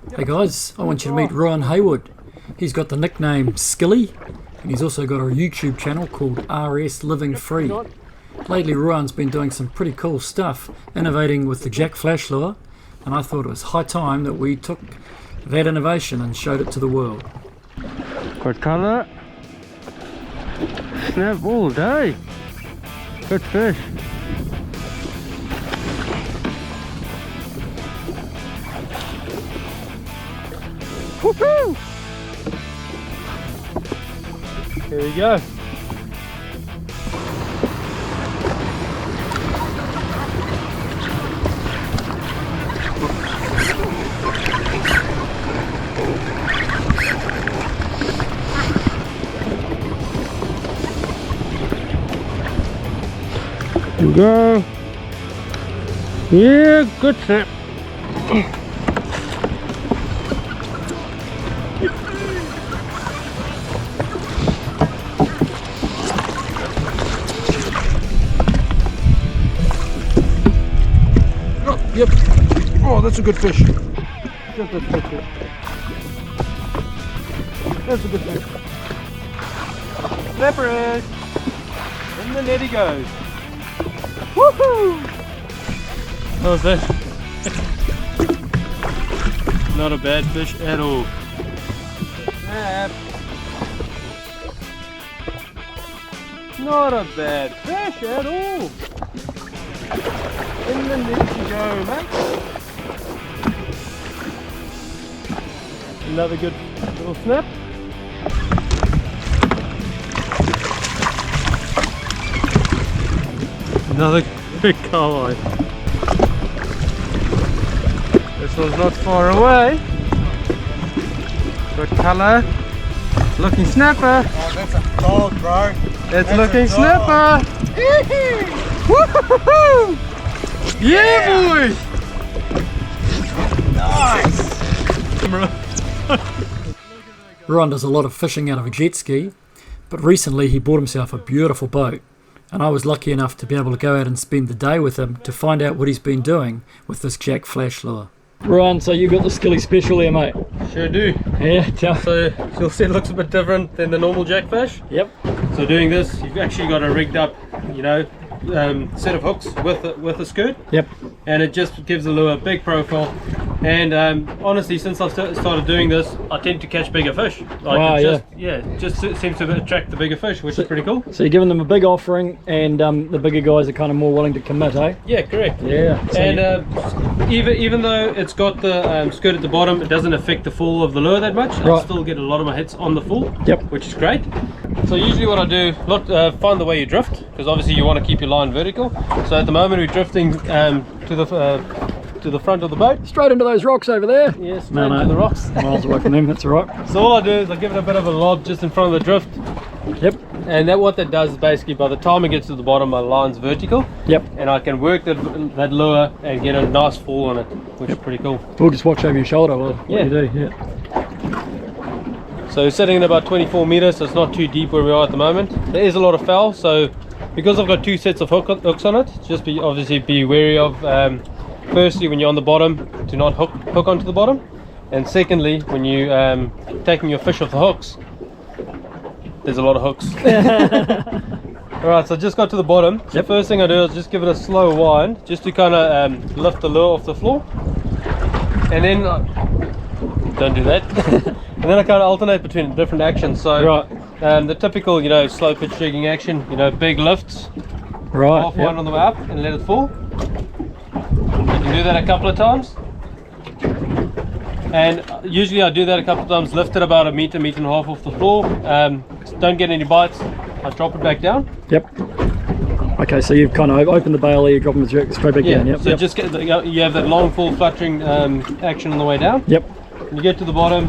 Hey guys, I want you to meet Ruan Haywood. He's got the nickname Skilly, and he's also got a YouTube channel called RS Living Free. Lately Ruan's been doing some pretty cool stuff, innovating with the Jack Flash lure, and I thought it was high time that we took that innovation and showed it to the world. Good colour. Snap all day. Good fish. Woohoo! Here we go. Here we go. Yeah, good snap. Yep. Oh, that's a good fish. That's a good fish. That's a good fish. Snapper it. In the net he goes. Woohoo! How was that? Not a bad fish at all. Snap. Not a bad fish at all. In the net you go, mate. Another good little snap. Another big carline. This one's not far away. Good colour. Looking snapper. Oh, that's a dog, bro. That's looking snapper. Woohoo! Yeah, boys! Nice! Ruan does a lot of fishing out of a jet ski, but recently he bought himself a beautiful boat, and I was lucky enough to be able to go out and spend the day with him to find out what he's been doing with this Jack Flash lure. Ruan, so you got the Skilly Special there, mate? Sure do. Yeah, So you'll see it looks a bit different than the normal Jack Flash. Yep. So doing this, you've actually got a rigged up, you know, set of hooks with a skirt. Yep. And it just gives the lure a big profile. And honestly, since I've started doing this, I tend to catch bigger fish. Like Wow, it just seems to attract the bigger fish, which is pretty cool. So you're giving them a big offering, and the bigger guys are kind of more willing to commit, eh? Yeah, correct. Yeah. So And even though it's got the skirt at the bottom, it doesn't affect the fall of the lure that much. I Right. still get a lot of my hits on the fall, Yep. which is great. So usually what I do, find the way you drift, because obviously you want to keep your line vertical. So at the moment we're drifting to the front of the boat. straight into those rocks over there. Yeah, straight into the rocks. Miles away from them, that's alright. So all I do is I give it a bit of a lob just in front of the drift. Yep. And what that does is basically by the time it gets to the bottom, my line's vertical. Yep. And I can work that lure and get a nice fall on it, which is pretty cool. We'll just watch over your shoulder while Yeah. you do. Yeah. So sitting at about 24 meters, so it's not too deep where we are at the moment. There is a lot of foul, so because I've got two sets of hooks on it, just obviously be wary of, firstly when you're on the bottom, do not hook onto the bottom, and secondly when you taking your fish off the hooks, there's a lot of hooks. Alright, so I just got to the bottom. So Yep. first thing I do is just give it a slow wind, just to kind of lift the lure off the floor, and then don't do that. And then I kind of alternate between different actions. So Right. the typical, you know, slow pitch jigging action, you know, big lifts, Right. half wind on the way up and let it fall. You can do that a couple of times. And usually I do that a couple of times, lift it about a meter and a half off the floor. Don't get any bites, I drop it back down. Yep. Okay, so you've kind of opened the bail there, you drop them straight back down. Yep. So Yep. just get you have that long full fluttering action on the way down. Yep. When you get to the bottom,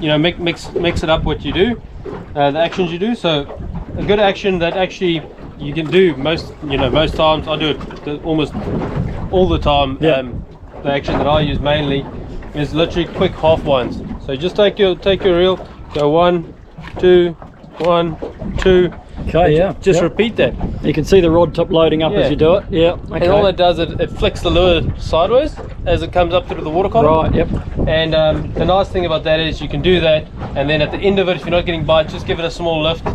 you know, mix it up what you do, the actions you do. So a good action that actually you can do most times, I do it almost all the time. Yeah. The action that I use mainly is literally quick half winds. So just take your reel, go 1, 2, 1, 2. Okay, yeah. Just Yep. repeat that. You can see the rod tip loading up Yeah. as you do it. Yeah. Okay. And all that does, it flicks the lure sideways, as it comes up through the water column. Right, yep. And the nice thing about that is you can do that, and then at the end of it, if you're not getting bites, just give it a small lift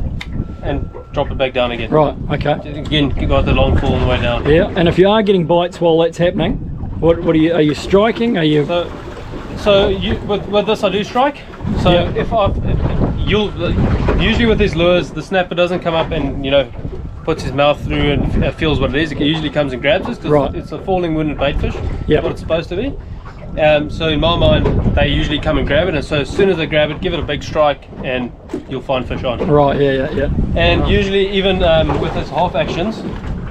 and drop it back down again. Right, okay. Again, you got the long fall on the way down. Yeah, and if you are getting bites while that's happening, what are you striking? Are you... So with this I do strike. So Yeah. you'll usually with these lures, the snapper doesn't come up and, you know, puts his mouth through and feels what it is. It usually comes and grabs us because Right. it's a falling wooden bait fish. Yep. What it's supposed to be. So in my mind, they usually come and grab it, and so as soon as they grab it, give it a big strike, and you'll find fish on. Right, yeah. And usually, even with its half actions,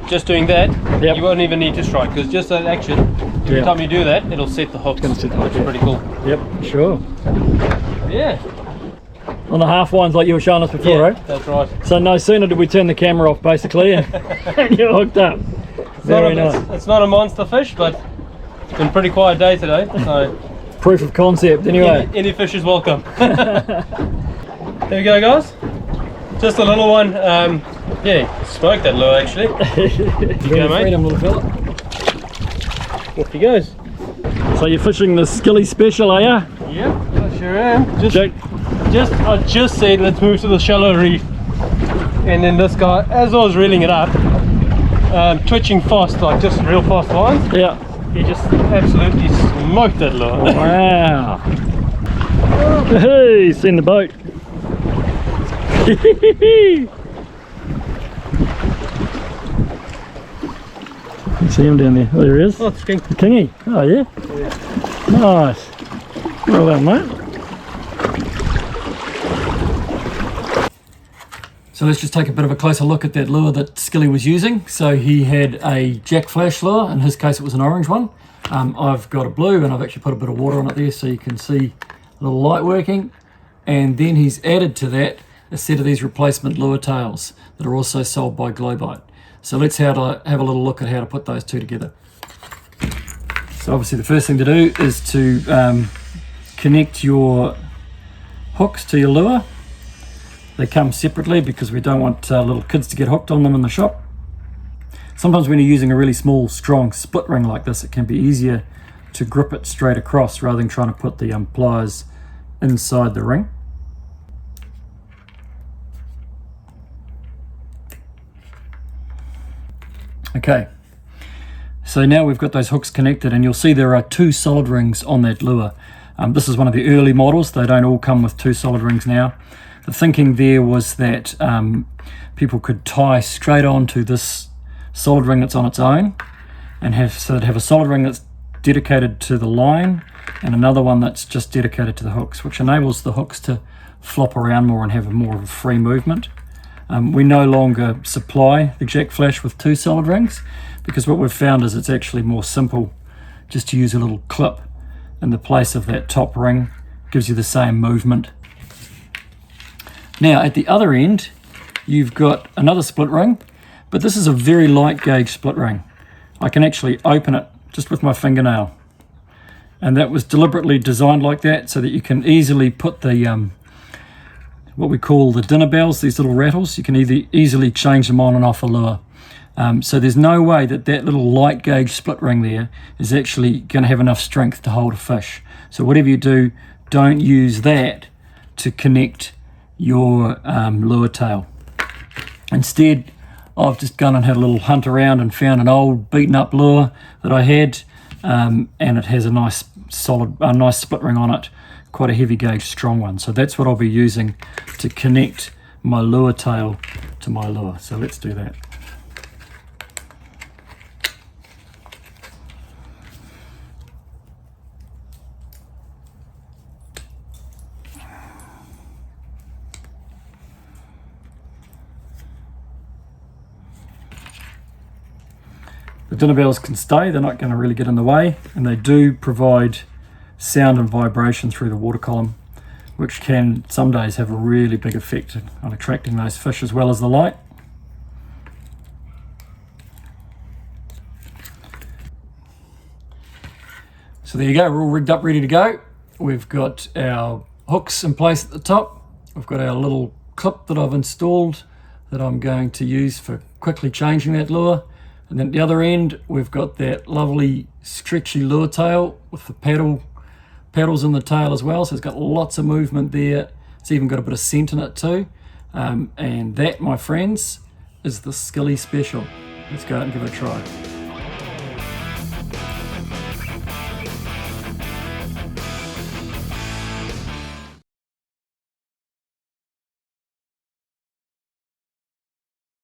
just doing that, Yep. you won't even need to strike, because just that action, every Yeah. time you do that, it'll set the hooks. Gonna set the hook, which is yeah. pretty cool. Yep, sure. Yeah. On the half ones like you were showing us before, right? That's right. So no sooner did we turn the camera off, basically, and you're hooked up. Very nice. It's not a monster fish, but it's been a pretty quiet day today, so Proof of concept, anyway. any fish is welcome. There we go, guys. Just a little one. Yeah, smoked that lure actually. You go, mate. freedom, little fella. Off he goes. So you're fishing the Skilly Special, are ya? Yep, I sure am. Jack. I just said let's move to the shallow reef, and then this guy, as I was reeling it up, twitching fast, like just real fast lines, Yeah. he just absolutely smoked that lure. Wow. Hey, seen the boat. You see him down there. Oh, there he is. Oh, it's king. The kingy. Oh, yeah? Nice. Well done, mate. So let's just take a bit of a closer look at that lure that Skilly was using. So he had a Jack Flash lure. In his case, it was an orange one. I've got a blue, and I've actually put a bit of water on it there so you can see a little light working. And then he's added to that a set of these replacement lure tails that are also sold by Glowbite. So let's have a little look at how to put those two together. So obviously the first thing to do is to connect your hooks to your lure. They come separately because we don't want little kids to get hooked on them in the shop. Sometimes when you're using a really small, strong split ring like this, it can be easier to grip it straight across rather than trying to put the pliers inside the ring. Okay, so now we've got those hooks connected, and you'll see there are two solid rings on that lure. This is one of the early models. They don't all come with two solid rings now. The thinking there was that people could tie straight onto this solid ring that's on its own, and have a solid ring that's dedicated to the line and another one that's just dedicated to the hooks, which enables the hooks to flop around more and have more of a free movement. We no longer supply the Jack Flash with two solid rings because what we've found is it's actually more simple just to use a little clip in the place of that top ring. Gives you the same movement. Now at the other end you've got another split ring, but this is a very light gauge split ring. I can actually open it just with my fingernail, and that was deliberately designed like that so that you can easily put the what we call the dinner bells, these little rattles. You can easily change them on and off a lure. So there's no way that little light gauge split ring there is actually going to have enough strength to hold a fish. So whatever you do, don't use that to connect your lure tail. Instead, I've just gone and had a little hunt around and found an old beaten up lure that I had, and it has a nice split ring on it, quite a heavy gauge strong one. So that's what I'll be using to connect my lure tail to my lure. So let's do that. The dinner bells can stay, they're not going to really get in the way, and they do provide sound and vibration through the water column, which can some days have a really big effect on attracting those fish as well as the light. So there you go, we're all rigged up, ready to go. We've got our hooks in place at the top. We've got our little clip that I've installed that I'm going to use for quickly changing that lure. And then at the other end, we've got that lovely stretchy lure tail with the paddles in the tail as well. So it's got lots of movement there. It's even got a bit of scent in it too. And that, my friends, is the Skilly Special. Let's go out and give it a try.